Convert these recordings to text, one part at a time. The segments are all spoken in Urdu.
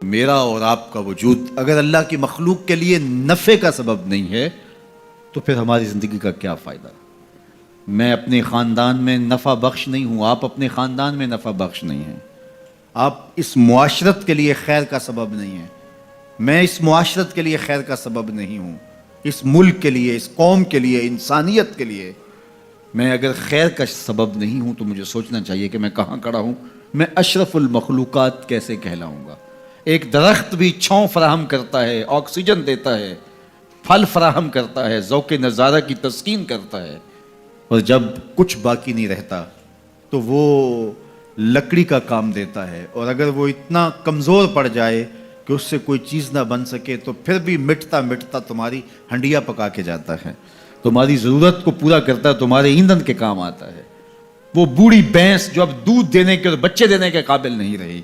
میرا اور آپ کا وجود اگر اللہ کی مخلوق کے لیے نفع کا سبب نہیں ہے تو پھر ہماری زندگی کا کیا فائدہ؟ میں اپنے خاندان میں نفع بخش نہیں ہوں، آپ اپنے خاندان میں نفع بخش نہیں ہیں، آپ اس معاشرت کے لیے خیر کا سبب نہیں ہیں، میں اس معاشرت کے لیے خیر کا سبب نہیں ہوں، اس ملک کے لیے، اس قوم کے لیے، انسانیت کے لیے میں اگر خیر کا سبب نہیں ہوں تو مجھے سوچنا چاہیے کہ میں کہاں کھڑا ہوں، میں اشرف المخلوقات کیسے کہلاؤں گا؟ ایک درخت بھی چھاؤں فراہم کرتا ہے، آکسیجن دیتا ہے، پھل فراہم کرتا ہے، ذوق نظارہ کی تسکین کرتا ہے، اور جب کچھ باقی نہیں رہتا تو وہ لکڑی کا کام دیتا ہے، اور اگر وہ اتنا کمزور پڑ جائے کہ اس سے کوئی چیز نہ بن سکے تو پھر بھی مٹتا مٹتا تمہاری ہنڈیا پکا کے جاتا ہے، تمہاری ضرورت کو پورا کرتا ہے، تمہارے ایندھن کے کام آتا ہے۔ وہ بوڑھی بھینس جو اب دودھ دینے کے اور بچے دینے کے قابل نہیں رہی،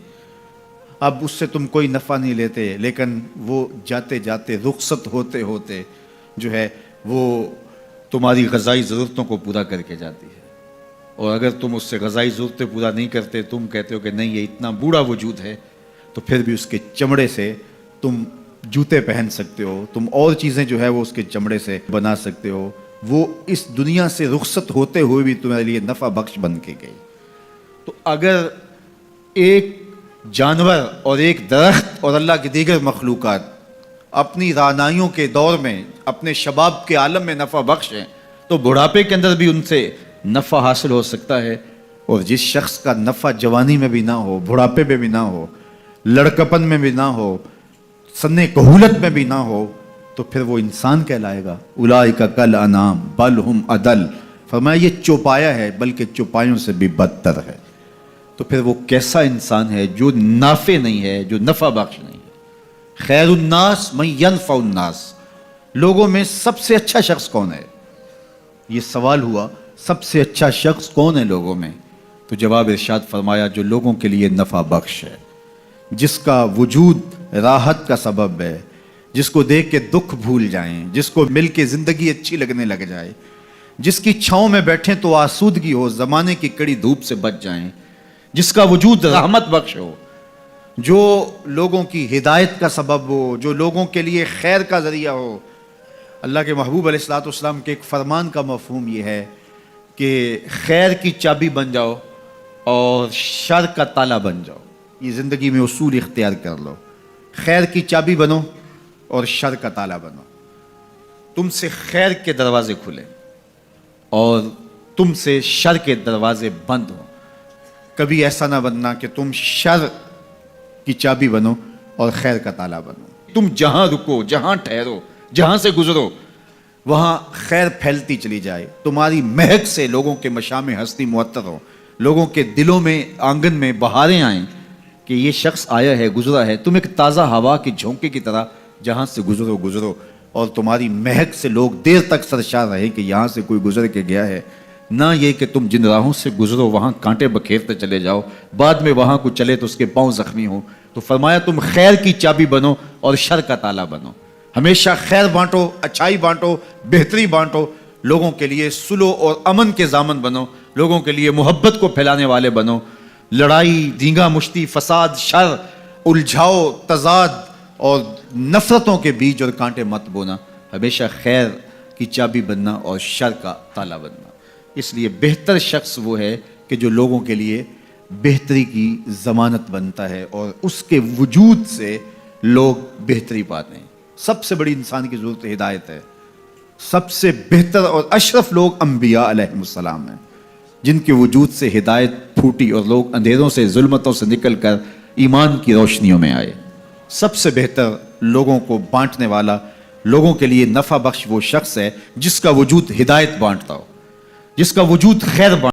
اب اس سے تم کوئی نفع نہیں لیتے، لیکن وہ جاتے جاتے رخصت ہوتے ہوتے جو ہے وہ تمہاری غذائی ضرورتوں کو پورا کر کے جاتی ہے، اور اگر تم اس سے غذائی ضرورتیں پورا نہیں کرتے، تم کہتے ہو کہ نہیں یہ اتنا بوڑھا وجود ہے، تو پھر بھی اس کے چمڑے سے تم جوتے پہن سکتے ہو، تم اور چیزیں جو ہے وہ اس کے چمڑے سے بنا سکتے ہو، وہ اس دنیا سے رخصت ہوتے ہوئے بھی تمہارے لیے نفع بخش بن کے گئی۔ تو اگر ایک جانور اور ایک درخت اور اللہ کی دیگر مخلوقات اپنی رعنائیوں کے دور میں اپنے شباب کے عالم میں نفع بخش ہیں تو بڑھاپے کے اندر بھی ان سے نفع حاصل ہو سکتا ہے، اور جس شخص کا نفع جوانی میں بھی نہ ہو، بڑھاپے میں بھی نہ ہو، لڑکپن میں بھی نہ ہو، سن کہولت میں بھی نہ ہو، تو پھر وہ انسان کہلائے گا۔ اولئک کالانعام بل ہم اضل، فرمایا یہ چوپایا ہے بلکہ چوپایوں سے بھی بدتر ہے۔ تو پھر وہ کیسا انسان ہے جو نافع نہیں ہے، جو نفع بخش نہیں ہے؟ خیر الناس من ینفع الناس، لوگوں میں سب سے اچھا شخص کون ہے؟ یہ سوال ہوا، سب سے اچھا شخص کون ہے لوگوں میں؟ تو جواب ارشاد فرمایا جو لوگوں کے لیے نفع بخش ہے، جس کا وجود راحت کا سبب ہے، جس کو دیکھ کے دکھ بھول جائیں، جس کو مل کے زندگی اچھی لگنے لگ جائے، جس کی چھاؤں میں بیٹھیں تو آسودگی ہو، زمانے کی کڑی دھوپ سے بچ جائیں، جس کا وجود رحمت بخش ہو، جو لوگوں کی ہدایت کا سبب ہو، جو لوگوں کے لیے خیر کا ذریعہ ہو۔ اللہ کے محبوب علیہ الصلوۃ والسلام کے ایک فرمان کا مفہوم یہ ہے کہ خیر کی چابی بن جاؤ اور شر کا تالا بن جاؤ۔ یہ زندگی میں اصول اختیار کر لو، خیر کی چابی بنو اور شر کا تالا بنو، تم سے خیر کے دروازے کھلیں اور تم سے شر کے دروازے بند ہوں۔ کبھی ایسا نہ بننا کہ تم شر کی چابی بنو اور خیر کا تالا بنو۔ تم جہاں رکو، جہاں ٹھہرو، جہاں سے گزرو، وہاں خیر پھیلتی چلی جائے، تمہاری مہک سے لوگوں کے مشام ہستی معطر ہو، لوگوں کے دلوں میں، آنگن میں بہاریں آئیں کہ یہ شخص آیا ہے، گزرا ہے۔ تم ایک تازہ ہوا کی جھونکے کی طرح جہاں سے گزرو، اور تمہاری مہک سے لوگ دیر تک سرشار رہے کہ یہاں سے کوئی گزر کے گیا ہے، نہ یہ کہ تم جن راہوں سے گزرو وہاں کانٹے بکھیرتے چلے جاؤ، بعد میں وہاں کو چلے تو اس کے پاؤں زخمی ہوں۔ تو فرمایا تم خیر کی چابی بنو اور شر کا تالا بنو، ہمیشہ خیر بانٹو، اچھائی بانٹو، بہتری بانٹو، لوگوں کے لیے صلح اور امن کے ضامن بنو، لوگوں کے لیے محبت کو پھیلانے والے بنو، لڑائی، دینگا مشتی، فساد، شر، الجھاؤ، تضاد اور نفرتوں کے بیج اور کانٹے مت بونا، ہمیشہ خیر کی چابی بننا اور شر کا تالا بننا۔ اس لیے بہتر شخص وہ ہے کہ جو لوگوں کے لیے بہتری کی ضمانت بنتا ہے اور اس کے وجود سے لوگ بہتری پاتے ہیں۔ سب سے بڑی انسان کی ضرورت ہدایت ہے۔ سب سے بہتر اور اشرف لوگ انبیاء علیہ السلام ہیں، جن کے وجود سے ہدایت پھوٹی اور لوگ اندھیروں سے، ظلمتوں سے نکل کر ایمان کی روشنیوں میں آئے۔ سب سے بہتر لوگوں کو بانٹنے والا، لوگوں کے لیے نفع بخش وہ شخص ہے جس کا وجود ہدایت بانٹتا ہو، جس کا وجود خیر بانٹتا ہو۔